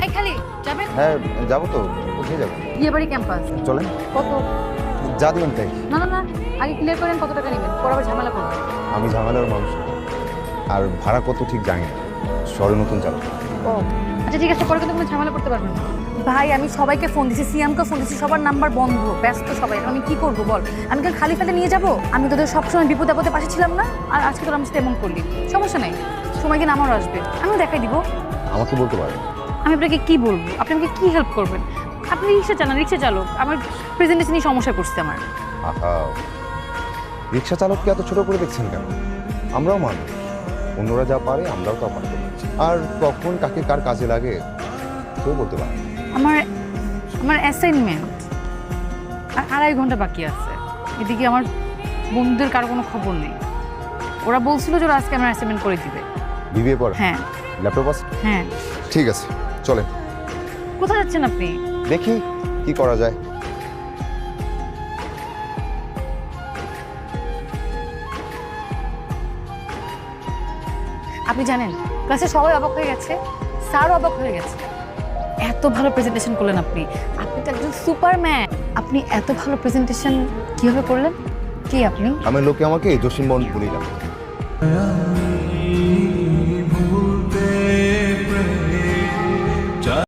এই খালি যাবেন? হ্যাঁ যাবো তো। কোথায় যাবেন? বিয়েবাড়ি ক্যাম্পাস। চলেন। কত? যা দিবেন তাই। না না না, আগে ক্লিয়ার করেন কত টাকা নেবেন, পরে আবার ঝামেলা করবেন। আমি ঝামেলার মানুষ না। আর ভাড়া কত ঠিক জানি না, শহরে নতুন চালক। ও আচ্ছা ঠিক আছে, পরে কিন্তু কোনো ঝামেলা করতে পারবেন না। ভাই আমি সবাইকে ফোন দিছি, সিয়ামকে ফোন দিছি, সবার নাম্বার বন্ধ, ব্যস্ত সবাই। আমি কি করবো বল? আমি কি খালি ফেলে নিয়ে যাবো? আমি তোদের সবসময় বিপদ আপদে পাশে ছিলাম না, আর আজকে তোর আমার সাথে এমন করলি। সমস্যা নেই, সময় দিন আমারও আসবে, আমিও দেখাই দিব। আমাকে বলতে পারেন। আমি আপনাকে কি বলবো? আপনি আমাকে কি হেল্প করবেন? আপনি রিক্সা চালান, রিক্সা চালক, আমার প্রেজেন্টেশনই সমস্যা করছে আমার। আহা, রিক্সা চালককে এত ছোট করে দেখছেন কেন? আমরাও মানুষ, অন্যরা যা পারে আমরাও তা পারতে পারি। আর কখন কাকে কার কাজে লাগে কেউ বলতে পারে না। আমার আমার অ্যাসাইনমেন্ট আর 2.5 ঘন্টা বাকি আছে। এদিকে আমার বন্ধুদের কারো কোনো খবর নেই। ওরা বলছিল যে ওরা আজকে আমার অ্যাসাইনমেন্ট করে দিবে। বিবিএ পড়ে? হ্যাঁ ল্যাপটপ আছে? হ্যাঁ। ঠিক আছে চলেন। কোথায় যাচ্ছেন আপনি? দেখি কি করা যায়। আপনি জানেন ক্লাসে সবাই অবাক হয়ে গেছে, স্যারও অবাক হয়ে গেছে। এত ভালো প্রেজেন্টেশন করলেন আপনি, আপনি তো একজন সুপারম্যান। আপনি এত ভালো প্রেজেন্টেশন কিভাবে করলেন? কি আপনি? আমি লোকে আমাকে জসিম বন্ড বলিলাম।